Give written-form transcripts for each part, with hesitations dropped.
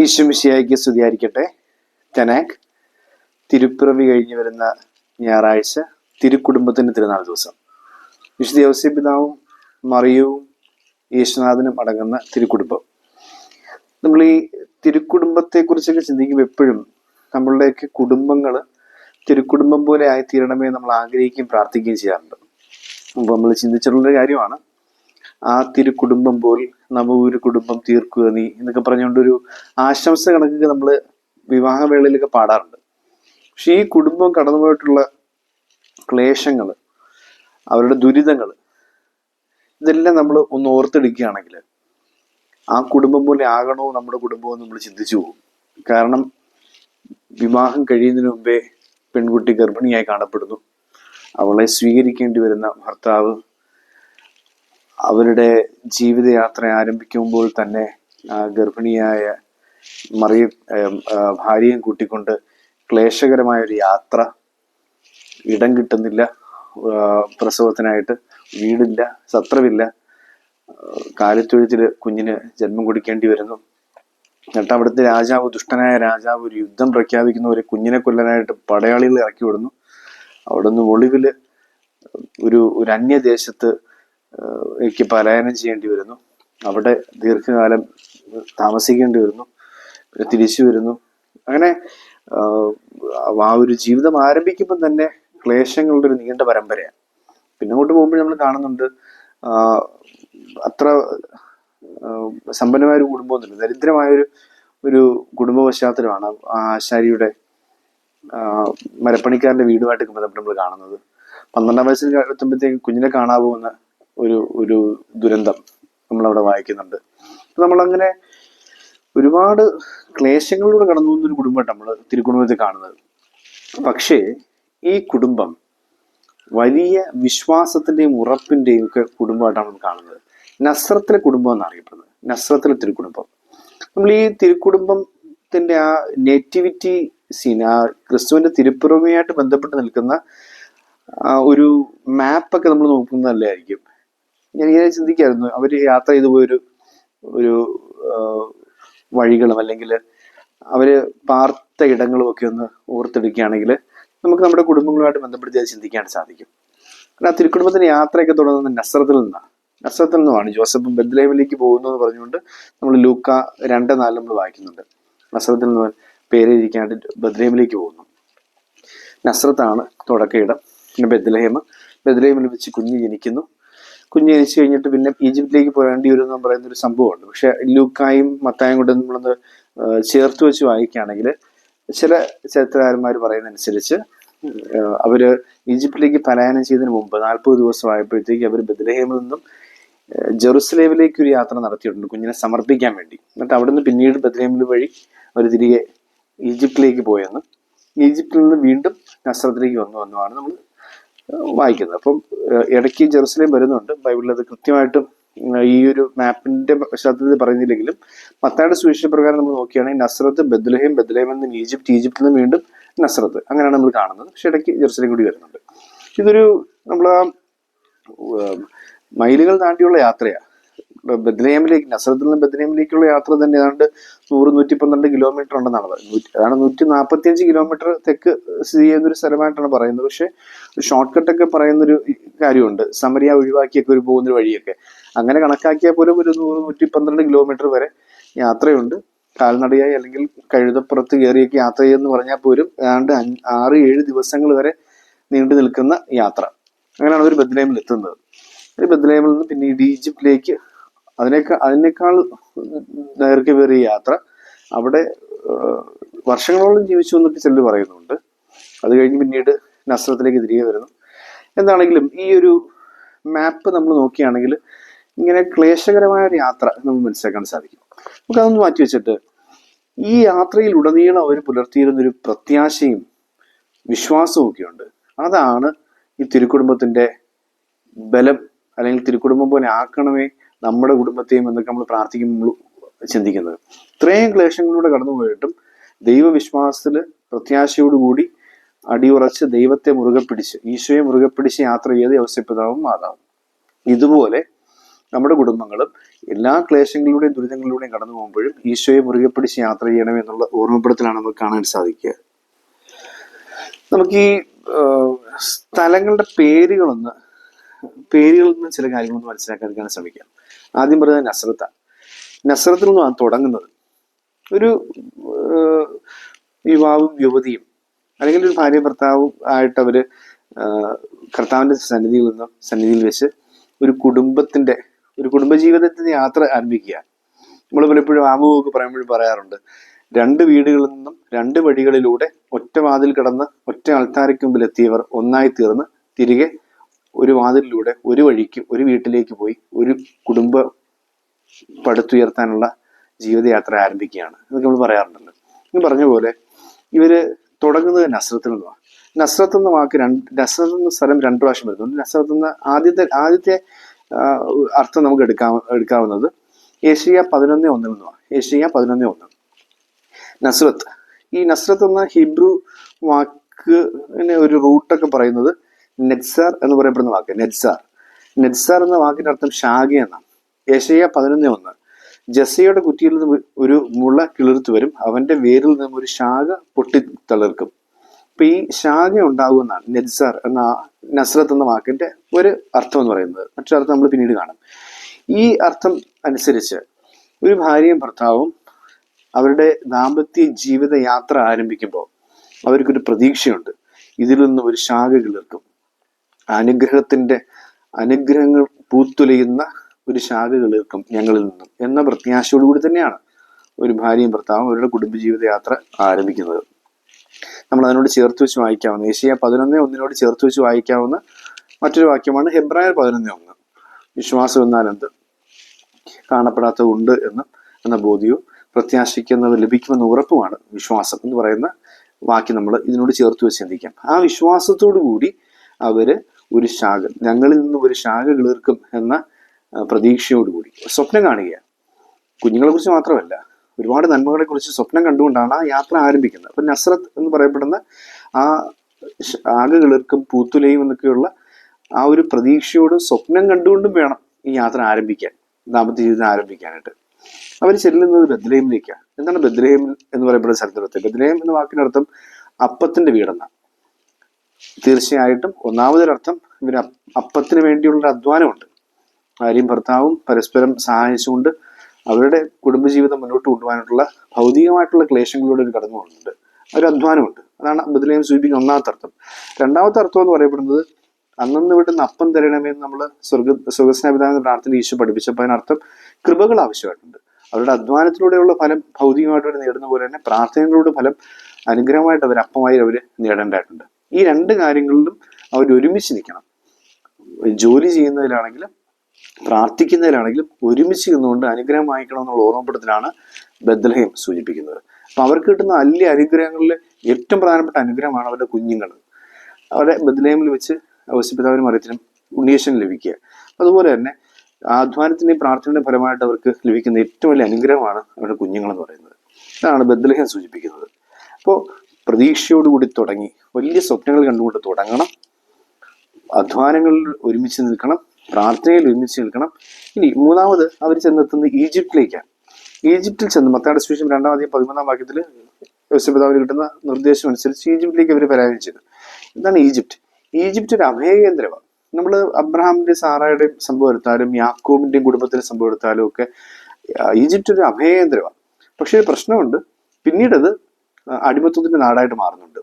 ഈശോ മിശിഹായ്ക്ക് സ്തുതിയായിരിക്കട്ടെ. തെനാക്ക് തിരുപ്പിറവി കഴിഞ്ഞ് വരുന്ന ഞായറാഴ്ച തിരുക്കുടുംബത്തിൻ്റെ തിരുനാൾ ദിവസം. വിശുദ്ധ ഔസേപ്പിതാവും മറിയവും യേശുനാഥനും അടങ്ങുന്ന തിരുക്കുടുംബം. നമ്മൾ ഈ തിരുക്കുടുംബത്തെക്കുറിച്ചൊക്കെ ചിന്തിക്കുമ്പോൾ എപ്പോഴും നമ്മളുടെയൊക്കെ കുടുംബങ്ങൾ തിരുക്കുടുംബം പോലെ ആയിത്തീരണമേ നമ്മൾ ആഗ്രഹിക്കുകയും പ്രാർത്ഥിക്കുകയും ചെയ്യാറുണ്ട്. അപ്പോൾ നമ്മൾ ചിന്തിച്ചിട്ടുള്ളൊരു കാര്യമാണ് ആ തിരുക്കുടുംബം പോൽ ഒരു കുടുംബം തീർക്കുക നീ എന്നൊക്കെ പറഞ്ഞുകൊണ്ടൊരു ആശംസ കണക്കൊക്കെ നമ്മൾ വിവാഹവേളയിലൊക്കെ പാടാറുണ്ട്. പക്ഷെ ഈ കുടുംബം കടന്നുപോയിട്ടുള്ള ക്ലേശങ്ങൾ, അവരുടെ ദുരിതങ്ങൾ, ഇതെല്ലാം നമ്മൾ ഒന്ന് ഓർത്തെടുക്കുകയാണെങ്കിൽ ആ കുടുംബം പോലെ ആകണോ നമ്മുടെ കുടുംബം നമ്മൾ ചിന്തിച്ചു പോകും. കാരണം വിവാഹം കഴിയുന്നതിന് മുമ്പേ പെൺകുട്ടി ഗർഭിണിയായി കാണപ്പെടുന്നു. അവളെ സ്വീകരിക്കേണ്ടി വരുന്ന ഭർത്താവ് അവരുടെ ജീവിതയാത്ര ആരംഭിക്കുമ്പോൾ തന്നെ ഗർഭിണിയായ ഭാര്യയും കൂട്ടിക്കൊണ്ട് ക്ലേശകരമായ ഒരു യാത്ര. ഇടം കിട്ടുന്നില്ല, പ്രസവത്തിനായിട്ട് വീടില്ല, സത്രമില്ല, കാലിത്തൊഴുത്തിൽ കുഞ്ഞിന് ജന്മം കൊടുക്കേണ്ടി വരുന്നു. എന്നിട്ട് അവിടുത്തെ രാജാവ്, ദുഷ്ടനായ രാജാവ്, ഒരു യുദ്ധം പ്രഖ്യാപിക്കുന്ന ഒരു കുഞ്ഞിനെ കൊല്ലാനായിട്ട് പടയാളികൾ ഇറക്കി വിടുന്നു. അവിടുന്ന് ഒളിവില് ഒരു അന്യദേശത്ത് പലായനം ചെയ്യേണ്ടി വരുന്നു. അവിടെ ദീർഘകാലം താമസിക്കേണ്ടി വരുന്നു. പിന്നെ തിരിച്ചു വരുന്നു. അങ്ങനെ ആ ഒരു ജീവിതം ആരംഭിക്കുമ്പോൾ തന്നെ ക്ലേശങ്ങളുടെ ഒരു നീണ്ട പരമ്പരയാണ്. പിന്നെ അങ്ങോട്ട് പോകുമ്പോൾ നമ്മൾ കാണുന്നുണ്ട് അത്ര സമ്പന്നമായ ഒരു കുടുംബമൊന്നുമില്ല, ദരിദ്രമായൊരു കുടുംബ പശ്ചാത്തലമാണ് ആശാരിയുടെ മരപ്പണിക്കാരന്റെ വീടുമായിട്ട് ബന്ധപ്പെട്ട് നമ്മൾ കാണുന്നത്. 12-ാം വയസ്സിൽ എത്തുമ്പോഴത്തേക്ക് കുഞ്ഞിനെ കാണാൻ പോകുന്ന ഒരു ദുരന്തം നമ്മളവിടെ വായിക്കുന്നുണ്ട്. നമ്മളങ്ങനെ ഒരുപാട് ക്ലേശങ്ങളിലൂടെ കടന്നു പോകുന്നൊരു കുടുംബമായിട്ട് നമ്മൾ തിരുക്കുടുംബത്തിൽ കാണുന്നത്. പക്ഷേ ഈ കുടുംബം വലിയ വിശ്വാസത്തിന്റെയും ഉറപ്പിന്റെയും ഒക്കെ കുടുംബമായിട്ടാണ് നമ്മൾ കാണുന്നത്. നസ്രത്തിലെ കുടുംബം എന്നറിയപ്പെടുന്നത്, നസ്രത്തിലെ തിരുക്കുടുംബം. നമ്മൾ ഈ തിരുക്കുടുംബത്തിന്റെ ആ നേറ്റിവിറ്റി സീൻ, ആ ക്രിസ്തുവിന്റെ തിരുപ്പിറവിയായിട്ട് ബന്ധപ്പെട്ട് നിൽക്കുന്ന ഒരു മാപ്പൊക്കെ നമ്മൾ നോക്കുന്നതല്ലായിരിക്കും. ഞാനിങ്ങനെ ചിന്തിക്കായിരുന്നു, അവര് യാത്ര ചെയ്തു പോയൊരു വഴികളും അല്ലെങ്കിൽ അവര് പാർത്ത ഇടങ്ങളും ഒക്കെ ഒന്ന് ഓർത്തെടുക്കുകയാണെങ്കിൽ നമുക്ക് നമ്മുടെ കുടുംബങ്ങളുമായിട്ട് ബന്ധപ്പെടുത്തി അത് ചിന്തിക്കാൻ സാധിക്കും. കാരണം ആ തിരുക്കുടുംബത്തിന്റെ യാത്രയൊക്കെ തുടങ്ങുന്നത് നസ്രത്തിൽ നിന്നുമാണ്. ജോസഫ് ബെത്ലഹേമിലേക്ക് പോകുന്നു എന്ന് പറഞ്ഞുകൊണ്ട് നമ്മൾ ലൂക്ക 2:4 നമ്മൾ വായിക്കുന്നുണ്ട്. നസ്രത്തിൽ നിന്ന് പേരെഴുതിക്കാനായിട്ട് ബെത്ലഹേമിലേക്ക് പോകുന്നു. നസ്രത്താണ് തുടക്കയിടം. പിന്നെ ബെത്ലഹേമിൽ വെച്ച് കുഞ്ഞ് ജനിക്കുന്നു. കുഞ്ഞ് ജനിച്ചു കഴിഞ്ഞിട്ട് പിന്നെ ഈജിപ്തിലേക്ക് പോകേണ്ടി വരും എന്ന് പറയുന്ന ഒരു സംഭവമുണ്ട്. പക്ഷെ ലൂക്കായും മത്തായും കൊണ്ട് നമ്മളൊന്ന് ചേർത്ത് വെച്ച് വായിക്കുകയാണെങ്കിൽ ചില ചരിത്രകാരന്മാർ പറയുന്നതനുസരിച്ച് അവര് ഈജിപ്തിലേക്ക് പലായനം ചെയ്തതിന് മുമ്പ് 40 ദിവസം ആയപ്പോഴത്തേക്ക് അവർ ബെത്ലഹേമിൽ നിന്നും ജെറുസലേമിലേക്ക് ഒരു യാത്ര നടത്തിയിട്ടുണ്ട് കുഞ്ഞിനെ സമർപ്പിക്കാൻ വേണ്ടി. എന്നിട്ട് അവിടുന്ന് പിന്നീട് ബെത്ലഹേമിൽ വഴി അവർ തിരികെ ഈജിപ്തിലേക്ക് പോയെന്ന്, ഈജിപ്തിൽ നിന്ന് വീണ്ടും നസ്രത്തിലേക്ക് വന്നുമാണ് നമ്മൾ വായിക്കുന്നത്. അപ്പം ഇടയ്ക്ക് ജെറുസലേം വരുന്നുണ്ട്. ബൈബിളിൽ അത് കൃത്യമായിട്ടും ഈ ഒരു മാപ്പിന്റെ പശ്ചാത്തലത്തിൽ പറയുന്നില്ലെങ്കിലും മത്തായിയുടെ സുവിശേഷ പ്രകാരം നമ്മൾ നോക്കുകയാണെങ്കിൽ നസ്രത്ത് ബെത്ലഹേമിൽ നിന്ന് ഈജിപ്തിൽ നിന്ന് വീണ്ടും നസ്രത്ത്, അങ്ങനെയാണ് നമ്മൾ കാണുന്നത്. പക്ഷെ ഇടയ്ക്ക് ജെറുസലേം കൂടി വരുന്നുണ്ട്. ഇതൊരു നമ്മൾ മൈലുകൾ താണ്ടിയുള്ള യാത്രയാണ്. നസ്രത്തിൽ നിന്ന് ബെത്ലഹേമിലേക്കുള്ള യാത്ര തന്നെ ഏതാണ്ട് 100-112 കിലോമീറ്റർ ഉണ്ടെന്നാണ് പറയുന്നത്. അതാണ് 145 കിലോമീറ്റർ തെക്ക് സ്ഥിതി ചെയ്യുന്ന ഒരു സ്ഥലമായിട്ടാണ് പറയുന്നത്. പക്ഷെ ഒരു ഷോർട്ട് കട്ടൊക്കെ പറയുന്നൊരു കാര്യമുണ്ട്, സമരിയ ഒഴിവാക്കിയൊക്കെ പോകുന്നൊരു വഴിയൊക്കെ. അങ്ങനെ കണക്കാക്കിയാൽ പോലും ഒരു 100-112 കിലോമീറ്റർ വരെ യാത്രയുണ്ട്. കാൽനടയായി അല്ലെങ്കിൽ കഴുതപ്പുറത്ത് കയറിയൊക്കെ യാത്ര ചെയ്യുമെന്ന് പറഞ്ഞാൽ പോലും ഏതാണ്ട് 6-7 ദിവസങ്ങൾ വരെ നീണ്ടു നിൽക്കുന്ന യാത്ര. അങ്ങനെയാണ് അവർ ബെത്ലഹേമിൽ എത്തുന്നത്. ബെത്ലഹേമിൽ നിന്ന് പിന്നീട് ഈജിപ്തിലേക്ക് അതിനേക്കാൾ ദൈർഘ്യമേറിയ യാത്ര. അവിടെ വർഷങ്ങളോളം ജീവിച്ചു എന്നൊക്കെ ചിലർ പറയുന്നുണ്ട്. അത് കഴിഞ്ഞ് പിന്നീട് നസ്രത്തിലേക്ക് തിരികെ വരുന്നു. എന്താണെങ്കിലും ഈ ഒരു മാപ്പ് നമ്മൾ നോക്കുകയാണെങ്കിൽ ഇങ്ങനെ ക്ലേശകരമായ ഒരു യാത്ര നമുക്ക് മനസ്സിലാക്കാൻ സാധിക്കും. നമുക്കതൊന്ന് മാറ്റി വെച്ചിട്ട് ഈ യാത്രയിൽ ഉടനീളം അവർ പുലർത്തിയിരുന്നൊരു പ്രത്യാശയും വിശ്വാസവും ഒക്കെ ഉണ്ട്. അതാണ് ഈ തിരുക്കുടുംബത്തിന്റെ ബലം, അല്ലെങ്കിൽ തിരുക്കുടുംബം പോലെ ആക്കണമേ നമ്മുടെ കുടുംബത്തെയും എന്നൊക്കെ നമ്മൾ പ്രാർത്ഥിക്കുമ്പോൾ ചിന്തിക്കുന്നത്. ഇത്രയും ക്ലേശങ്ങളിലൂടെ കടന്നുപോയിട്ടും ദൈവവിശ്വാസത്തില് പ്രത്യാശയോടുകൂടി അടിയുറച്ച് ദൈവത്തെ മുറുകെ പിടിച്ച് ഈശോയെ മുറുകെ പിടിച്ച് യാത്ര ചെയ്ത് ഔസേപ്പിതാവും മാതാവും. ഇതുപോലെ നമ്മുടെ കുടുംബങ്ങളും എല്ലാ ക്ലേശങ്ങളിലൂടെയും ദുരിതങ്ങളിലൂടെയും കടന്നു പോകുമ്പോഴും ഈശോയെ മുറുകെ പിടിച്ച് യാത്ര ചെയ്യണം എന്നുള്ള ഓർമ്മപ്പെടുത്തലാണ് നമുക്ക് കാണാൻ സാധിക്കുക. നമുക്ക് ഈ സ്ഥലങ്ങളുടെ പേരുകളിൽ നിന്ന് ചില കാര്യങ്ങളൊന്ന് മനസ്സിലാക്കാൻ ശ്രമിക്കാം. ആദ്യം പറയുന്നത് നസ്രത്താണ്. നസ്രത്തിൽ നിന്നാണ് തുടങ്ങുന്നത്. ഒരു യുവാവും യുവതിയും അല്ലെങ്കിൽ ഒരു ഭാര്യ ഭർത്താവും ആയിട്ട് അവര് കർത്താവിന്റെ സന്നിധിയിൽ വെച്ച് ഒരു കുടുംബജീവിതത്തിന്റെ യാത്ര ആരംഭിക്കുക. നമ്മൾ പലപ്പോഴും ആമുഖമൊക്കെ പറയുമ്പോഴും പറയാറുണ്ട്, 2 വീടുകളിൽ നിന്നും 2 വഴികളിലൂടെ ഒറ്റ വാതിൽ കടന്ന് ഒറ്റ ആൾത്താരയ്ക്ക് മുമ്പിൽ എത്തിയവർ ഒന്നായി തീർന്ന് തിരികെ ഒരു വാതിലിലൂടെ ഒരു വഴിക്ക് ഒരു വീട്ടിലേക്ക് പോയി ഒരു കുടുംബ പടുത്തുയർത്താനുള്ള ജീവിതയാത്ര ആരംഭിക്കുകയാണ് എന്നൊക്കെ നമ്മൾ പറയാറുണ്ടല്ലോ. എന്ന് പറഞ്ഞ പോലെ ഇവര് തുടങ്ങുന്നത് നസ്രത്തിൽ നിന്നാണ്. നസ്രത്ത് എന്ന വാക്ക് നസ്രത്ത് എന്ന സ്ഥലം 2 പ്രാവശ്യം വരുന്നുണ്ട്. നസ്രത്ത് എന്ന ആദ്യത്തെ അർത്ഥം നമുക്ക് എടുക്കാവുന്നത് ഏഷ്യ 11:1 നിന്നുമാണ്. ഏഷ്യ 11:1. നസ്രത്ത്, ഈ നസ്രത്ത് എന്ന ഹിബ്രു വാക്കിന് ഒരു റൂട്ടൊക്കെ പറയുന്നത് നെറ്റ്സാർ എന്ന് പറയപ്പെടുന്ന വാക്ക്. നെറ്റ്സാർ എന്ന വാക്കിന്റെ അർത്ഥം ശാഖ എന്നാണ്. ഏഷ്യ 11:1. ജസയുടെ കുറ്റിയിൽ നിന്ന് ഒരു മുള കിളിർത്തു വരും, അവന്റെ വേരിൽ നിന്നും ഒരു ശാഖ പൊട്ടിത്തളിർക്കും. അപ്പൊ ഈ ശാഖ ഉണ്ടാകുമെന്നാണ് നസ്രത്ത് എന്ന വാക്കിന്റെ ഒരു അർത്ഥം എന്ന് പറയുന്നത്. മറ്റൊരർത്ഥം നമ്മൾ പിന്നീട് കാണും. ഈ അർത്ഥം അനുസരിച്ച് ഒരു ഭാര്യയും ഭർത്താവും അവരുടെ ദാമ്പത്യ ജീവിത യാത്ര ആരംഭിക്കുമ്പോൾ അവർക്കൊരു പ്രതീക്ഷയുണ്ട്. ഇതിൽ നിന്ന് ഒരു ശാഖ കിളിർക്കും, അനുഗ്രഹങ്ങൾ പൂത്തുലയുന്ന ഒരു ശാഖ കിളിർക്കും ഞങ്ങളിൽ നിന്നും എന്ന പ്രത്യാശയോടുകൂടി തന്നെയാണ് ഒരു ഭാര്യയും ഭർത്താവും അവരുടെ കുടുംബജീവിത യാത്ര ആരംഭിക്കുന്നത്. നമ്മൾ അതിനോട് ചേർത്ത് വെച്ച് വായിക്കാവുന്ന ഏഷ്യ 11:1 ചേർത്ത് വെച്ച് വായിക്കാവുന്ന മറ്റൊരു വാക്യമാണ് ഹെബ്രായർ 11:1. വിശ്വാസം എന്നാൽ എന്ത്? കാണപ്പെടാത്തത് ഉണ്ട് എന്ന ബോധ്യവും പ്രത്യാശിക്കുന്നത് ലഭിക്കുമെന്ന ഉറപ്പുമാണ് വിശ്വാസം എന്ന് പറയുന്ന വാക്യം നമ്മൾ ഇതിനോട് ചേർത്ത് വെച്ച് ചിന്തിക്കാം. ആ വിശ്വാസത്തോടു കൂടി അവര് ഒരു ശാഖ, ഞങ്ങളിൽ നിന്നും ഒരു ശാഖ കിളിർക്കും എന്ന പ്രതീക്ഷയോടുകൂടി സ്വപ്നം കാണുകയാണ്. കുഞ്ഞുങ്ങളെ കുറിച്ച് മാത്രമല്ല, ഒരുപാട് നന്മകളെ കുറിച്ച് സ്വപ്നം കണ്ടുകൊണ്ടാണ് ആ യാത്ര ആരംഭിക്കുന്നത്. അപ്പൊ നസ്രത്ത് എന്ന് പറയപ്പെടുന്ന ആ ശാഖ കിളിർക്കും പൂത്തുലയും എന്നൊക്കെയുള്ള ആ ഒരു പ്രതീക്ഷയോട് സ്വപ്നം കണ്ടുകൊണ്ടും വേണം ഈ യാത്ര ആരംഭിക്കാൻ, ദാമ്പത്യ ജീവിതം ആരംഭിക്കാനായിട്ട്. അവർ ചെല്ലുന്നത് ബെത്ലഹേമിലേക്കാണ്. എന്താണ് ബെത്ലഹേം എന്ന് പറയപ്പെടുന്ന സ്ഥലത്തിനടുത്ത്? ബെത്ലഹേം എന്ന വാക്കിനർത്ഥം അപ്പത്തിന്റെ വീടെന്നാണ്. തീർച്ചയായിട്ടും ഒന്നാമതൊരർത്ഥം ഇവർ അപ്പത്തിന് വേണ്ടിയുള്ള അധ്വാനമുണ്ട്. ഭാര്യയും ഭർത്താവും പരസ്പരം സഹായിച്ചുകൊണ്ട് അവരുടെ കുടുംബജീവിതം മുന്നോട്ട് കൊണ്ടുപോകാനായിട്ടുള്ള ഭൗതികമായിട്ടുള്ള ക്ലേശങ്ങളിലൂടെ ഒരു കടന്നു പോകുന്നുണ്ട്. ഒരു അധ്വാനമുണ്ട്. അതാണ് ബെത്ലഹേം സൂചിപ്പിക്കുന്ന ഒന്നാമത്തെ അർത്ഥം. രണ്ടാമത്തെ അർത്ഥം എന്ന് പറയപ്പെടുന്നത് അന്നന്ന് വിടുന്ന അപ്പം തരണമേന്ന് നമ്മൾ സ്വർഗസ്നാപിതാവിന്റെ പ്രാർത്ഥന ഈശോ പഠിപ്പിച്ചപ്പോൾ അതിനർത്ഥം കൃപകൾ ആവശ്യമായിട്ടുണ്ട്. അവരുടെ അധ്വാനത്തിലൂടെയുള്ള ഫലം ഭൗതികമായിട്ട് അവർ നേടുന്ന പോലെ തന്നെ പ്രാർത്ഥനകളുടെ ഫലം അനുഗ്രഹമായിട്ട് അപ്പമായി അവർ നേടേണ്ടതായിട്ടുണ്ട്. ഈ 2 കാര്യങ്ങളിലും അവർ ഒരുമിച്ച് നിൽക്കണം. ജോലി ചെയ്യുന്നതിലാണെങ്കിലും പ്രാർത്ഥിക്കുന്നതിലാണെങ്കിലും ഒരുമിച്ച് നിന്നുകൊണ്ട് അനുഗ്രഹം വാങ്ങിക്കണം എന്നുള്ള ഓർമ്മപ്പെടുത്തലാണ് ബെത്ലഹേം സൂചിപ്പിക്കുന്നത്. അപ്പൊ അവർക്ക് കിട്ടുന്ന വലിയ അനുഗ്രഹങ്ങളിൽ ഏറ്റവും പ്രധാനപ്പെട്ട അനുഗ്രഹമാണ് അവരുടെ കുഞ്ഞുങ്ങൾ. അവരുടെ ബെത്ലഹേമിൽ വെച്ച് ഔസേപ്പിതാവിനും മറിയത്തിനും ഉണ്ണിയേശൻ ലഭിക്കുക. അതുപോലെ തന്നെ അധ്വാനത്തിന്റെയും പ്രാർത്ഥനയുടെയും ഫലമായിട്ട് അവർക്ക് ലഭിക്കുന്ന ഏറ്റവും വലിയ അനുഗ്രഹമാണ് അവരുടെ കുഞ്ഞുങ്ങൾ എന്ന് പറയുന്നത്. ഇതാണ് ബെത്ലഹേം സൂചിപ്പിക്കുന്നത്. അപ്പോൾ പ്രതീക്ഷയോടുകൂടി തുടങ്ങി വലിയ സ്വപ്നങ്ങൾ കണ്ടുകൊണ്ട് തുടങ്ങണം, അധ്വാനങ്ങളിൽ ഒരുമിച്ച് നിൽക്കണം, പ്രാർത്ഥനയിൽ ഒരുമിച്ച് നിൽക്കണം. ഇനി മൂന്നാമത് അവർ ചെന്നെത്തുന്നത് ഈജിപ്തിലേക്കാണ്. ഈജിപ്തിൽ ചെന്ന് മത്തായിയുടെ സുവിശേഷം 2:13 വാക്യത്തിൽ യോസേപ്പിതാവിന് കിട്ടുന്ന നിർദ്ദേശം അനുസരിച്ച് ഈജിപ്തിലേക്ക് അവർ പലായനം ചെയ്തു. എന്താണ് ഈജിപ്റ്റ്? ഈജിപ്റ്റ് ഒരു അഭയകേന്ദ്രമാണ്. നമ്മൾ അബ്രഹാമിന്റെയും സാറായുടെയും സംഭവം എടുത്താലും യാക്കോബിന്റെയും കുടുംബത്തിന്റെ സംഭവം എടുത്താലും ഒക്കെ ഈജിപ്റ്റ് ഒരു അഭയകേന്ദ്രമാണ്. പക്ഷെ ഒരു പ്രശ്നമുണ്ട്, പിന്നീടത് അടിമത്വത്തിന്റെ നാടായിട്ട് മാറുന്നുണ്ട്,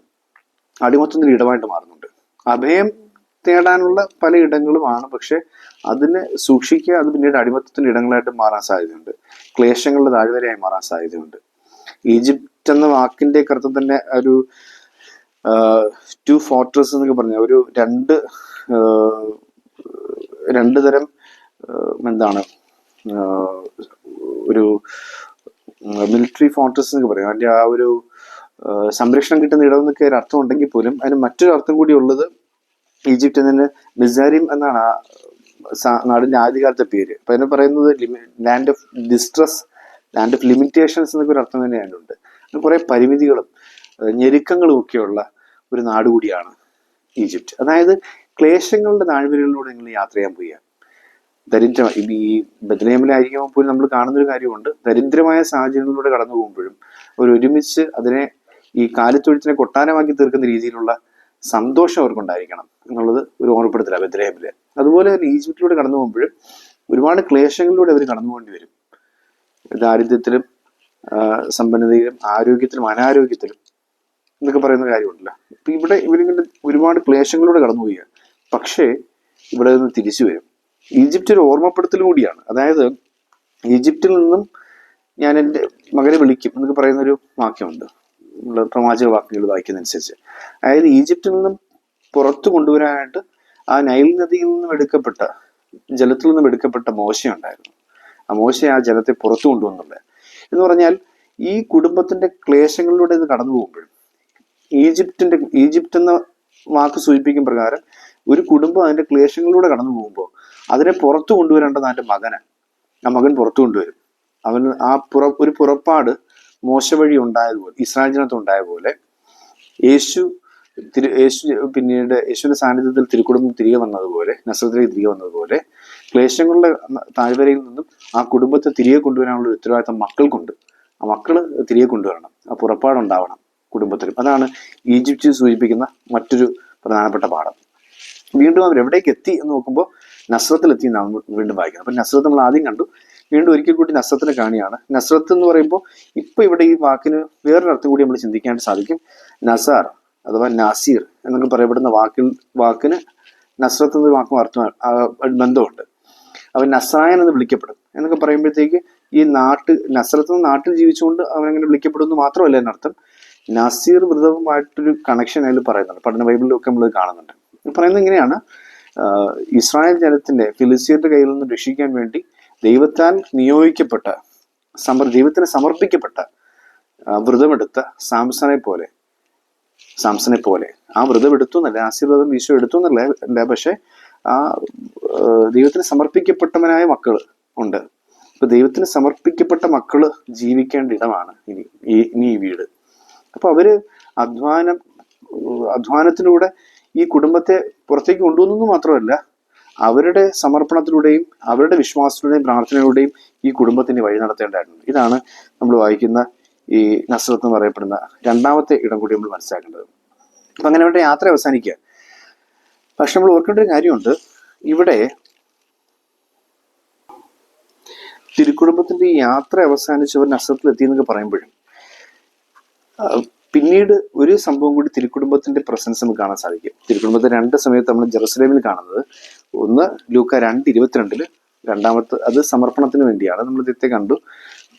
അടിമത്വത്തിന്റെ ഇടമായിട്ട് മാറുന്നുണ്ട്. അഭയം തേടാനുള്ള പല ഇടങ്ങളുമാണ്, പക്ഷെ അതിനെ സൂക്ഷിക്കുക, അത് പിന്നീട് അടിമത്വത്തിന്റെ ഇടങ്ങളായിട്ട് മാറാൻ സാധ്യതയുണ്ട്, ക്ലേശങ്ങളുടെ താഴ്വരയായി മാറാൻ സാധ്യതയുണ്ട്. ഈജിപ്റ്റ് എന്ന വാക്കിന്റെ അർത്ഥം തന്നെ ഒരു 2 ഫോർട്രസ് എന്നൊക്കെ പറഞ്ഞ ഒരു രണ്ട് തരം എന്താണ് ഒരു മിലിറ്ററി ഫോർട്രസ് എന്നൊക്കെ പറയും. അതിന്റെ ആ ഒരു സംരക്ഷണം കിട്ടുന്ന ഇടം എന്നൊക്കെ ഒരു അർത്ഥം ഉണ്ടെങ്കിൽ പോലും അതിന് മറ്റൊരു അർത്ഥം കൂടി ഉള്ളത് ഈജിപ്റ്റ് എന്നതിന് മിസാരിം എന്നാണ് ആ നാടിന്റെ ആദ്യകാലത്തെ പേര്. അപ്പൊ അതിന് പറയുന്നത് land of distress, land of limitations എന്നൊക്കെ ഒരു അർത്ഥം തന്നെ അതിനുണ്ട്. കുറെ പരിമിതികളും ഞെരുക്കങ്ങളും ഒക്കെയുള്ള ഒരു നാട് കൂടിയാണ് ഈജിപ്റ്റ്. അതായത് ക്ലേശങ്ങളുടെ താഴ്വരകളിലൂടെ നിങ്ങൾ യാത്ര ചെയ്യാൻ പോവുക. ഈ ബത്ലഹേമിലായിരിക്കുമ്പോൾ പോലും നമ്മൾ കാണുന്നൊരു കാര്യമുണ്ട്. ദരിദ്രമായ സാഹചര്യങ്ങളിലൂടെ കടന്നു പോകുമ്പോഴും ഒരുമിച്ച് അതിനെ ഈ കാലിത്തൊഴുത്തിനെ കൊട്ടാരമാക്കി തീർക്കുന്ന രീതിയിലുള്ള സന്തോഷം അവർക്കുണ്ടായിരിക്കണം എന്നുള്ളത് ഒരു ഓർമ്മപ്പെടുത്തലാണ് ബത്ലഹേമില്. അതുപോലെ തന്നെ ഈജിപ്തിലൂടെ കടന്നു പോകുമ്പോഴും ഒരുപാട് ക്ലേശങ്ങളിലൂടെ അവർ കടന്നു പോകേണ്ടി വരും. ദാരിദ്ര്യത്തിലും സമ്പന്നതയിലും ആരോഗ്യത്തിലും അനാരോഗ്യത്തിലും എന്നൊക്കെ പറയുന്ന കാര്യമുണ്ടല്ലോ. അപ്പൊ ഇവിടെ ഇവരിങ്ങനെ ഒരുപാട് ക്ലേശങ്ങളിലൂടെ കടന്നുപോയി. പക്ഷേ ഇവിടെ നിന്ന് തിരിച്ചു വരും. ഈജിപ്റ്റ് ഒരു ഓർമ്മപ്പെടുത്തൽ കൂടിയാണ്. അതായത് ഈജിപ്തിൽ നിന്നും ഞാൻ എൻ്റെ മകനെ വിളിക്കും എന്നൊക്കെ പറയുന്നൊരു വാക്യമുണ്ട് പ്രവാചക വാക്യങ്ങൾ വായിക്കുന്നതനുസരിച്ച്. അതായത് ഈജിപ്തിൽ നിന്നും പുറത്തു കൊണ്ടുവരാനായിട്ട് ആ നൈൽ നദിയിൽ നിന്നും എടുക്കപ്പെട്ട ജലത്തിൽ നിന്നും എടുക്കപ്പെട്ട മോശയുണ്ടായിരുന്നു. ആ മോശ ആ ജലത്തെ പുറത്തു കൊണ്ടുവന്നുള്ളത് എന്ന് പറഞ്ഞാൽ ഈ കുടുംബത്തിന്റെ ക്ലേശങ്ങളിലൂടെ ഇത് കടന്നു പോകുമ്പോഴും ഈജിപ്റ്റ് എന്ന വാക്ക് സൂചിപ്പിക്കും പ്രകാരം ഒരു കുടുംബം അതിന്റെ ക്ലേശങ്ങളിലൂടെ കടന്നു പോകുമ്പോൾ അതിനെ പുറത്തു കൊണ്ടുവരേണ്ടത് അതിന്റെ മകന്. ആ മകൻ പുറത്തു കൊണ്ടുവരും. അവന് ഒരു പുറപ്പാട് മോശ വഴി ഉണ്ടായതുപോലെ ഇസ്രായേൽ ജനത്തിൽ ഉണ്ടായ പോലെ യേശു പിന്നീട് യേശുവിന്റെ സാന്നിധ്യത്തിൽ തിരുക്കുടുംബം തിരികെ വന്നതുപോലെ നസ്രത്തിലേക്ക് തിരികെ വന്നതുപോലെ ക്ലേശങ്ങളുടെ താഴ്വരയിൽ നിന്നും ആ കുടുംബത്തെ തിരികെ കൊണ്ടുവരാനുള്ള ഉത്തരവാദിത്തം മക്കൾക്കുണ്ട്. ആ മക്കള് തിരികെ കൊണ്ടുവരണം. ആ പുറപ്പാടുണ്ടാവണം കുടുംബത്തിലും. അതാണ് ഈജിപ്റ്റ് സൂചിപ്പിക്കുന്ന മറ്റൊരു പ്രധാനപ്പെട്ട പാഠം. വീണ്ടും അവർ എവിടേക്ക് എത്തി എന്ന് നോക്കുമ്പോൾ നസ്രത്തിലെത്തി എന്നാണ് വീണ്ടും വായിക്കുന്നത്. അപ്പൊ നസ്രത്ത് നമ്മൾ ആദ്യം കണ്ടു, വീണ്ടും ഒരിക്കൽ കൂടി നസ്രത്തിനെ കാണിയാണ്. നസ്രത്ത് എന്ന് പറയുമ്പോൾ ഇപ്പൊ ഇവിടെ ഈ വാക്കിന് വേറൊരു അർത്ഥം കൂടി നമ്മൾ ചിന്തിക്കാൻ സാധിക്കും. നസാർ അഥവാ നാസീർ എന്നൊക്കെ പറയപ്പെടുന്ന വാക്കിന് നസ്രത്ത് എന്ന വാക്കും ബന്ധമുണ്ട്. അവൻ നസ്രായൻ എന്ന് വിളിക്കപ്പെടും എന്നൊക്കെ പറയുമ്പോഴത്തേക്ക് ഈ നസ്രത്ത് നാട്ടിൽ ജീവിച്ചുകൊണ്ട് അവനങ്ങനെ വിളിക്കപ്പെടുന്നു മാത്രമല്ല എന്നർത്ഥം. നസീർ വ്രതവുമായിട്ടൊരു കണക്ഷൻ അതിൽ പറയുന്നുണ്ട്. പഠന ബൈബിളിലൊക്കെ നമ്മൾ കാണുന്നുണ്ട്. പറയുന്നത് ഇങ്ങനെയാണ്: ഇസ്രായേൽ ജനത്തിന്റെ ഫിലിസ്തീന്റെ കയ്യിൽ നിന്ന് രക്ഷിക്കാൻ വേണ്ടി ദൈവത്താൽ നിയോഗിക്കപ്പെട്ട ദൈവത്തിന് സമർപ്പിക്കപ്പെട്ട വ്രതമെടുത്ത സാംസനെ പോലെ ആ വ്രതം എടുത്തു എന്നല്ല, ആശീർവാദം ഈശോ എടുത്തു എന്നല്ല, പക്ഷെ ആ ദൈവത്തിന് സമർപ്പിക്കപ്പെട്ടവനായ മക്കള് ഉണ്ട്. ഇപ്പൊ ദൈവത്തിന് സമർപ്പിക്കപ്പെട്ട മക്കള് ജീവിക്കേണ്ട ഇടമാണ് ഇനി ഈ വീട്. അപ്പൊ അവര് അധ്വാനത്തിലൂടെ ഈ കുടുംബത്തെ പുറത്തേക്ക് കൊണ്ടുവന്നു മാത്രമല്ല, അവരുടെ സമർപ്പണത്തിലൂടെയും അവരുടെ വിശ്വാസത്തിലൂടെയും പ്രാർത്ഥനയിലൂടെയും ഈ കുടുംബത്തിന് വഴി നടത്തേണ്ടതായിട്ടുണ്ട്. ഇതാണ് നമ്മൾ വായിക്കുന്ന ഈ നസ്രത്ത് എന്ന് പറയപ്പെടുന്ന രണ്ടാമത്തെ ഇടം കൂടി നമ്മൾ മനസ്സിലാക്കേണ്ടത്. അപ്പൊ അങ്ങനെ അവരുടെ യാത്ര അവസാനിക്കുക. പക്ഷെ നമ്മൾ ഓർക്കേണ്ട ഒരു കാര്യമുണ്ട്. ഇവിടെ തിരുക്കുടുംബത്തിന്റെ ഈ യാത്ര അവസാനിച്ചവർ നസ്രത്തിലെത്തി എന്നൊക്കെ പറയുമ്പോഴും പിന്നീട് ഒരു സംഭവം കൂടി തിരുക്കുടുംബത്തിന്റെ പ്രസൻസ് നമുക്ക് കാണാൻ സാധിക്കും. തിരുക്കുടുംബത്തെ രണ്ട് സമയത്ത് നമ്മൾ ജെറുസലേമിൽ കാണുന്നത്. ഒന്ന് ലൂക്ക 2:22, രണ്ടാമത്തെ അത് സമർപ്പണത്തിന് വേണ്ടിയാണ്. നമ്മൾ നേരത്തെ കണ്ടു,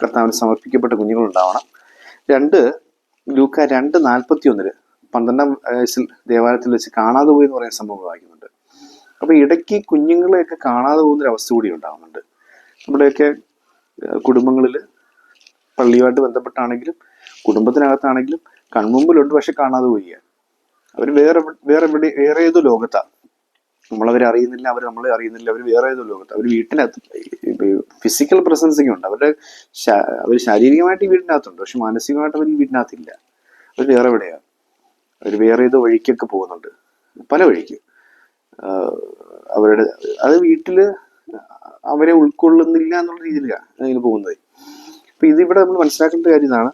കർത്താവിന് സമർപ്പിക്കപ്പെട്ട കുഞ്ഞുങ്ങൾ ഉണ്ടാവണം. 2 ലൂക്ക 2:41 12-ാം വയസ്സിൽ ദേവാലയത്തിൽ വെച്ച് കാണാതെ പോയി എന്ന് പറയുന്ന സംഭവം വായിക്കുന്നുണ്ട്. അപ്പൊ ഇടയ്ക്ക് കുഞ്ഞുങ്ങളെയൊക്കെ കാണാതെ പോകുന്നൊരവസ്ഥ കൂടി ഉണ്ടാകുന്നുണ്ട്. നമ്മുടെയൊക്കെ കുടുംബങ്ങളിൽ പള്ളിയുമായിട്ട് ബന്ധപ്പെട്ടാണെങ്കിലും കുടുംബത്തിനകത്താണെങ്കിലും കൺമുമ്പിലുണ്ട്, പക്ഷെ കാണാതെ പോവുക. അവർ വേറെ ഏതോ ലോകത്താണ്. നമ്മളവരെ അറിയുന്നില്ല, അവർ നമ്മളെ അറിയുന്നില്ല. അവർ വേറെ ഏതോ ലോകത്ത്. അവർ വീട്ടിനകത്ത് ഫിസിക്കൽ പ്രസൻസ് ഒക്കെ ഉണ്ട്. അവർ ശാരീരികമായിട്ട് ഈ വീടിനകത്തുണ്ട്, പക്ഷെ മാനസികമായിട്ട് അവർ ഈ വീടിനകത്തില്ല. അവർ വേറെ എവിടെയാണ്. അവർ വേറെ ഏതോ വഴിക്കൊക്കെ പോകുന്നുണ്ട്, പല വഴിക്ക്. അത് വീട്ടില് അവരെ ഉൾക്കൊള്ളുന്നില്ല എന്നുള്ള രീതിയിലാണ് അതിന് പോകുന്നത്. അപ്പൊ ഇതിവിടെ നമ്മൾ മനസ്സിലാക്കേണ്ട കാര്യം ഇതാണ്.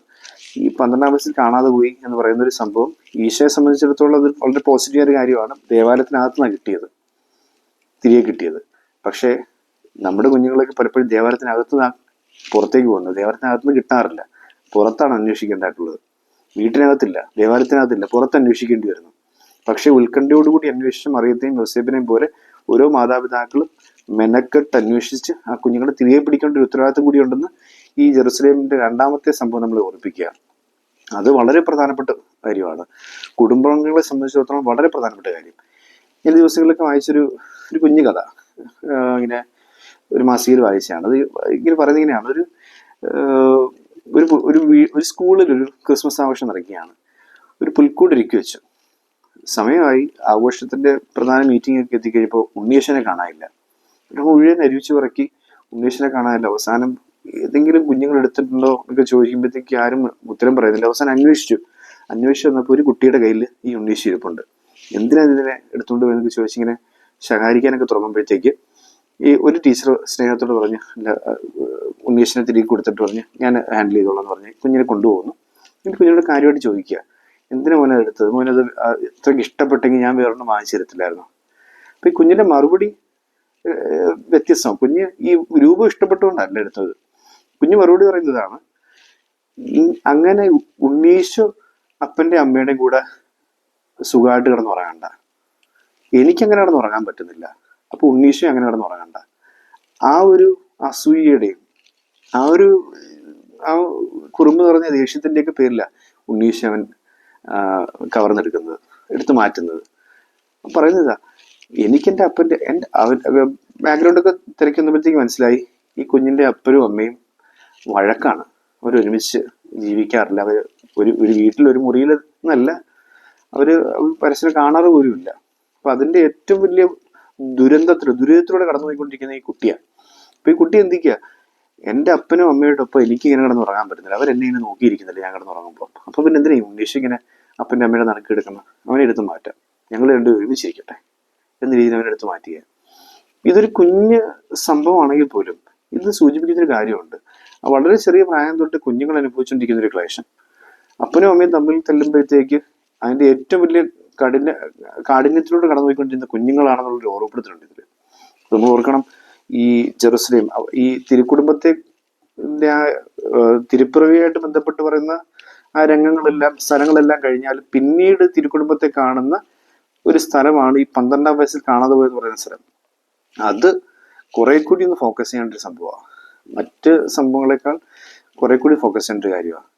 ഈ 12-ാം വയസ്സിൽ കാണാതെ പോയി എന്ന് പറയുന്ന ഒരു സംഭവം ഈശോയെ സംബന്ധിച്ചിടത്തോളം അത് വളരെ പോസിറ്റീവ് ഒരു കാര്യമാണ്. ദേവാലയത്തിനകത്തുനിന്നാണ് തിരികെ കിട്ടിയത്. പക്ഷേ നമ്മുടെ കുഞ്ഞുങ്ങളൊക്കെ പലപ്പോഴും ദേവാലയത്തിനകത്തുനിന്നാണ് പുറത്തേക്ക് പോകുന്നത്. ദേവാലയത്തിനകത്തുനിന്ന് കിട്ടാറില്ല, പുറത്താണ് അന്വേഷിക്കേണ്ടതായിട്ടുള്ളത്. വീട്ടിനകത്തില്ല, ദേവാലയത്തിനകത്തില്ല, പുറത്ത് അന്വേഷിക്കേണ്ടി വരുന്നു. പക്ഷെ ഉത്കണ്ഠയോടുകൂടി അന്വേഷിച്ച് മറിയത്തെയും യോസേപ്പിനെയും പോലെ ഓരോ മാതാപിതാക്കളും മെനക്കെട്ട് അന്വേഷിച്ച് ആ കുഞ്ഞുങ്ങളെ തിരികെ പിടിക്കേണ്ട ഒരു ഉത്തരവാദിത്തം കൂടി ഉണ്ടെന്ന് ഈ ജെറുസലേമിന്റെ രണ്ടാമത്തെ സംഭവം നമ്മൾ ഓർപ്പിക്കുക. അത് വളരെ പ്രധാനപ്പെട്ട കാര്യമാണ്. കുടുംബാംഗങ്ങളെ സംബന്ധിച്ചിടത്തോളം വളരെ പ്രധാനപ്പെട്ട കാര്യം. ഈ ദിവസങ്ങളിലൊക്കെ വായിച്ചൊരു കുഞ്ഞു കഥ ഇങ്ങനെ ഒരു മാസികയിൽ വായിച്ചതാണ്. അത് ഇങ്ങനെ പറയുന്നത് ഇങ്ങനെയാണ്: ഒരു സ്കൂളിൽ ഒരു ക്രിസ്മസ് ആഘോഷം നടക്കുകയാണ്. ഒരു പുൽക്കൂട് ഒരുക്കി വെച്ചു. സമയമായി, ആഘോഷത്തിന്റെ പ്രധാന മീറ്റിംഗ് ഒക്കെ എത്തിക്കഴിഞ്ഞപ്പോൾ ഉണ്ണീശനെ കാണാനില്ല. മുഴുവൻ അരിച്ചു പറക്കി ഉണ്ണീശനെ കാണാനില്ല. അവസാനം ഏതെങ്കിലും കുഞ്ഞുങ്ങൾ എടുത്തിട്ടുണ്ടോ എന്നൊക്കെ ചോദിക്കുമ്പോഴത്തേക്ക് ആരും ഉത്തരം പറയുന്നില്ല. അവസാനം അന്വേഷിച്ചു വന്നപ്പോൾ ഒരു കുട്ടിയുടെ കയ്യിൽ ഈ ഉണ്ണീശ ഇരിപ്പുണ്ട്. എന്തിനാ ഇതിനെ എടുത്തുകൊണ്ട് പോയെന്നൊക്കെ ചോദിച്ചിങ്ങനെ ശകാരിക്കാനൊക്കെ തുടങ്ങുമ്പോഴത്തേക്ക് ഈ ഒരു ടീച്ചർ സ്നേഹത്തോട് പറഞ്ഞ് ഉണ്ണീഷിനെ തിരികെ കൊടുത്തിട്ട് പറഞ്ഞ് ഞാൻ ഹാൻഡിൽ ചെയ്തോളാം എന്ന് പറഞ്ഞ് കുഞ്ഞിനെ കൊണ്ടുപോകുന്നു. എന്നിട്ട് കുഞ്ഞിനോട് കാര്യമായിട്ട് ചോദിക്കുക, എന്തിനാ മോനെ എടുത്തത്, മോനത് ഇത്രയ്ക്ക് ഇഷ്ടപ്പെട്ടെങ്കിൽ ഞാൻ വേറൊന്നും വാങ്ങിച്ചു തരത്തില്ലായിരുന്നു. അപ്പം ഈ കുഞ്ഞിൻ്റെ മറുപടി വ്യത്യസ്തമാണ്. കുഞ്ഞ് ഈ രൂപം ഇഷ്ടപ്പെട്ടുകൊണ്ടല്ല എടുത്തത്. കുഞ്ഞ് മറുപടി പറയുന്നതാണ്, അങ്ങനെ ഉണ്ണീശു അപ്പൻ്റെ അമ്മയുടെയും കൂടെ സുഖമായിട്ട് കിടന്ന് ഉറങ്ങണ്ട, എനിക്കങ്ങനെ കിടന്ന് ഉറങ്ങാൻ പറ്റുന്നില്ല, അപ്പൊ ഉണ്ണീശു അങ്ങനെ കിടന്ന് ഉറങ്ങണ്ട. ആ ഒരു അസൂയയുടെയും ആ കുറുമ്പ് നിറഞ്ഞ ദേഷ്യത്തിൻ്റെയൊക്കെ പേരില ഉണ്ണീശു അവൻ കവർന്നെടുക്കുന്നത്, എടുത്തു മാറ്റുന്നത്. പറയുന്നതാ, എനിക്കെൻ്റെ അപ്പൻ്റെ ബാക്ക്ഗ്രൗണ്ടൊക്കെ തിരക്കി വന്നപ്പോഴത്തേക്ക് മനസ്സിലായി ഈ കുഞ്ഞിൻ്റെ അപ്പനും അമ്മയും വഴക്കാണ്. അവരൊരുമിച്ച് ജീവിക്കാറില്ല. അവർ ഒരു വീട്ടിൽ ഒരു മുറിയിൽ എന്നല്ല, അവർ പരസ്പരം കാണാറ് പോലും ഇല്ല. അപ്പൊ അതിന്റെ ഏറ്റവും വലിയ ദുരിതത്തിലൂടെ കടന്നു പോയിക്കൊണ്ടിരിക്കുന്ന ഈ കുട്ടിയാണ്. അപ്പൊ ഈ കുട്ടി എന്തിക്കുക, എൻ്റെ അപ്പനും അമ്മയുടെ ഒപ്പം എനിക്ക് ഇങ്ങനെ കിടന്ന് ഉറങ്ങാൻ പറ്റുന്നില്ല, അവരെന്നെ ഇങ്ങനെ നോക്കിയിരിക്കുന്നില്ല ഞാൻ കിടന്ന് ഉറങ്ങുമ്പോൾ. അപ്പൊ പിന്നെ എന്തിനാ ഉണ്ണീഷ് ഇങ്ങനെ അപ്പൻ്റെ അമ്മയുടെ നടുക്ക് എടുക്കണം, അവനെ എടുത്ത് മാറ്റാം, ഞങ്ങൾ രണ്ടും ഒരുമിച്ചിരിക്കട്ടെ എന്ന രീതിയിൽ അവനെ എടുത്ത് മാറ്റുക. ഇതൊരു കുഞ്ഞ് സംഭവമാണെങ്കിൽ പോലും ഇത് സൂചിപ്പിക്കുന്നൊരു കാര്യമുണ്ട്. വളരെ ചെറിയ പ്രായം തൊട്ട് കുഞ്ഞുങ്ങൾ അനുഭവിച്ചുകൊണ്ടിരിക്കുന്ന ഒരു ക്ലേശം. അപ്പനും അമ്മയും തമ്മിൽ തല്ലുമ്പോഴത്തേക്ക് അതിന്റെ ഏറ്റവും വലിയ കാഠിന്യത്തിലൂടെ കടന്നുപോയിക്കൊണ്ടിരുന്ന കുഞ്ഞുങ്ങളാണെന്നുള്ളൊരു ഓർമ്മപ്പെടുത്തുന്നുണ്ട് ഇതിൽ. നമ്മൾ ഓർക്കണം, ഈ ജെറുസലേം, ഈ തിരുക്കുടുംബത്തെ തിരുപ്പിറവിയായിട്ട് ബന്ധപ്പെട്ട് പറയുന്ന ആ സ്ഥലങ്ങളെല്ലാം കഴിഞ്ഞാൽ പിന്നീട് തിരുക്കുടുംബത്തെ കാണുന്ന ഒരു സ്ഥലമാണ് ഈ 12-ാം വയസ്സിൽ കാണാതെ പോയെന്ന് പറയുന്ന സ്ഥലം. അത് കുറെ കൂടി ഒന്ന് ഫോക്കസ് ചെയ്യേണ്ട ഒരു സംഭവമാണ്. മറ്റ് സംഭവങ്ങളെക്കാൾ കുറെ കൂടി ഫോക്കസ് ചെയ്യേണ്ട ഒരു കാര്യമാണ്.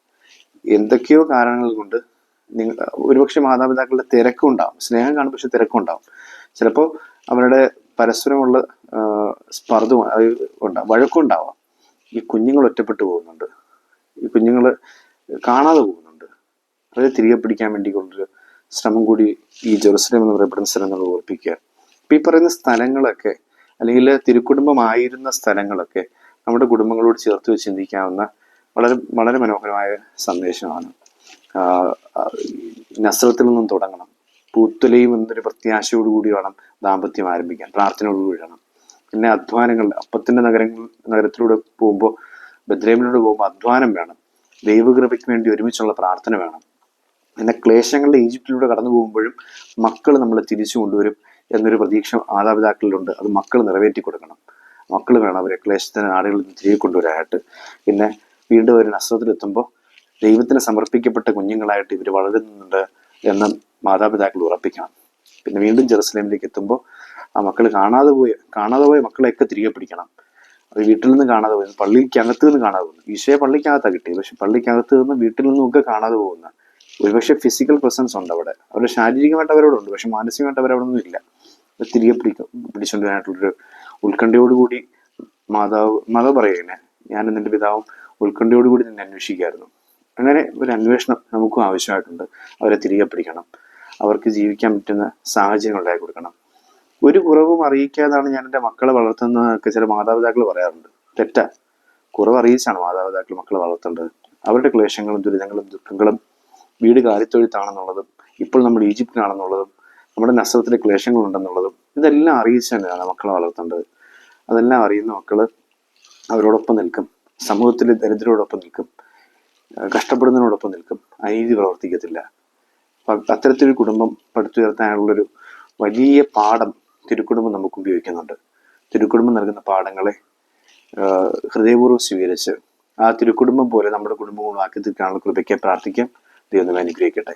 എന്തൊക്കെയോ കാരണങ്ങൾ കൊണ്ട് ഒരുപക്ഷെ മാതാപിതാക്കളുടെ തിരക്കുണ്ടാവും, സ്നേഹം കാണും, പക്ഷെ തിരക്കുണ്ടാവും. ചിലപ്പോൾ അവരുടെ പരസ്പരമുള്ള സ്പർദ്ധ ഉണ്ടാവും, വഴക്കുണ്ടാവാം. ഈ കുഞ്ഞുങ്ങൾ ഒറ്റപ്പെട്ടു പോകുന്നുണ്ട്, ഈ കുഞ്ഞുങ്ങൾ കാണാതെ പോകുന്നുണ്ട്. അവരെ തിരികെ പിടിക്കാൻ വേണ്ടിക്കൊണ്ടൊരു ശ്രമം കൂടി ഈ ജെറുസലേം എന്ന് പറയപ്പെടുന്ന സ്ഥലം നമ്മൾ ഓർപ്പിക്കുക. ഇപ്പം ഈ പറയുന്ന സ്ഥലങ്ങളൊക്കെ, അല്ലെങ്കിൽ തിരുക്കുടുംബമായിരുന്ന സ്ഥലങ്ങളൊക്കെ നമ്മുടെ കുടുംബങ്ങളോട് ചേർത്ത് വെച്ച് ചിന്തിക്കാവുന്ന വളരെ വളരെ മനോഹരമായ സന്ദേശമാണ്. നസ്രത്തിൽ നിന്നും തുടങ്ങണം, പൂത്തുലയും എന്നൊരു പ്രത്യാശയോടുകൂടി വേണം ദാമ്പത്യം ആരംഭിക്കാൻ, പ്രാർത്ഥനയോടുകൂടി വേണം. പിന്നെ അധ്വാനങ്ങൾ, അപ്പത്തിന്റെ നഗരത്തിലൂടെ പോകുമ്പോൾ, ബദ്ലേമിലൂടെ പോകുമ്പോൾ അധ്വാനം വേണം, ദൈവകൃപയ്ക്ക് വേണ്ടി ഒരുമിച്ചുള്ള പ്രാർത്ഥന വേണം. പിന്നെ ക്ലേശങ്ങളുടെ ഈജിപ്തിലൂടെ കടന്നു പോകുമ്പോഴും മക്കൾ നമ്മളെ തിരിച്ചു കൊണ്ടുവരും എന്നൊരു പ്രതീക്ഷ മാതാപിതാക്കളിലുണ്ട്. അത് മക്കൾ നിറവേറ്റി കൊടുക്കണം. മക്കൾ വേണം അവരെ ക്ലേശത്തിന് നാടുകളിൽ നിന്ന് തിരികെ കൊണ്ടുവരാനായിട്ട്. പിന്നെ വീണ്ടും ഒരു നസ്രത്തിലെത്തുമ്പോൾ ദൈവത്തിന് സമർപ്പിക്കപ്പെട്ട കുഞ്ഞുങ്ങളായിട്ട് ഇവർ വളരുന്നുണ്ട് എന്ന് മാതാപിതാക്കൾ ഉറപ്പിക്കണം. പിന്നെ വീണ്ടും ജെറുസലേമിലേക്ക് എത്തുമ്പോൾ ആ മക്കൾ കാണാതെ പോയ മക്കളെയൊക്കെ തിരികെ പിടിക്കണം. അവർ വീട്ടിൽ നിന്ന് കാണാതെ പോകുന്നു, പള്ളിക്കകത്ത് നിന്ന് കാണാതെ പോകുന്നു. ഈശോയെ പള്ളിക്കകത്താണ് കിട്ടിയത്, പക്ഷെ പള്ളിക്കകത്ത് നിന്ന് വീട്ടിൽ നിന്നൊക്കെ കാണാതെ പോകുന്ന ഒരുപക്ഷെ ഫിസിക്കൽ പ്രസൻസ് ഉണ്ട് അവിടെ, അവരുടെ ശാരീരികമായിട്ട് അവരോടുണ്ട്, പക്ഷെ മാനസികമായിട്ട് അവരവിടൊന്നും ഇല്ല. തിരികെ പിടിച്ചുകൊണ്ടുവരാനായിട്ടുള്ളൊരു ഉത്കണ്ഠയോടുകൂടി മാതാവ് പറയുകയാണ്, ഞാനും നിന്റെ പിതാവും ഉത്കണ്ഠയോടുകൂടി നിന്നെ അന്വേഷിക്കായിരുന്നു. അങ്ങനെ ഒരു അന്വേഷണം നമുക്കും ആവശ്യമായിട്ടുണ്ട്. അവരെ തിരികെ പിടിക്കണം, അവർക്ക് ജീവിക്കാൻ പറ്റുന്ന സാഹചര്യങ്ങൾ ഉണ്ടാക്കി കൊടുക്കണം. ഒരു കുറവും അറിയിക്കാതാണ് ഞാൻ എൻ്റെ മക്കളെ വളർത്തുന്നതൊക്കെ ചില മാതാപിതാക്കൾ പറയാറുണ്ട്. തെറ്റാ. കുറവ് അറിയിച്ചാണ് മാതാപിതാക്കൾ മക്കളെ വളർത്തേണ്ടത്. അവരുടെ ക്ലേശങ്ങളും ദുരിതങ്ങളും ദുഃഖങ്ങളും വീട് കാലിത്തൊഴുത്താണെന്നുള്ളതും ഇപ്പോൾ നമ്മൾ ഈജിപ്തിലാണെന്നുള്ളതും നമ്മുടെ നസ്രത്തിലെ ക്ലേശങ്ങളുണ്ടെന്നുള്ളതും ഇതെല്ലാം അറിയിച്ചു തന്നെയാണ് മക്കളെ വളർത്തേണ്ടത്. അതെല്ലാം അറിയുന്ന മക്കള് അവരോടൊപ്പം നിൽക്കും, സമൂഹത്തിലെ ദരിദ്രരോടൊപ്പം നിൽക്കും, കഷ്ടപ്പെടുന്നതിനോടൊപ്പം നിൽക്കും, അനീതി പ്രവർത്തിക്കത്തില്ല. അത്തരത്തിലൊരു കുടുംബം പടുത്തുയർത്താനുള്ളൊരു വലിയ പാഠം തിരുക്കുടുംബം നമുക്ക് ഉപയോഗിക്കുന്നുണ്ട്. തിരുക്കുടുംബം നൽകുന്ന പാഠങ്ങളെ ഹൃദയപൂർവ്വം സ്വീകരിച്ച് ആ തിരുക്കുടുംബം പോലെ നമ്മുടെ കുടുംബങ്ങളാക്കി തീർക്കാനുള്ള കൃപയ്ക്ക് പ്രാർത്ഥിക്കാം. ദൈവം അനുഗ്രഹിക്കട്ടെ.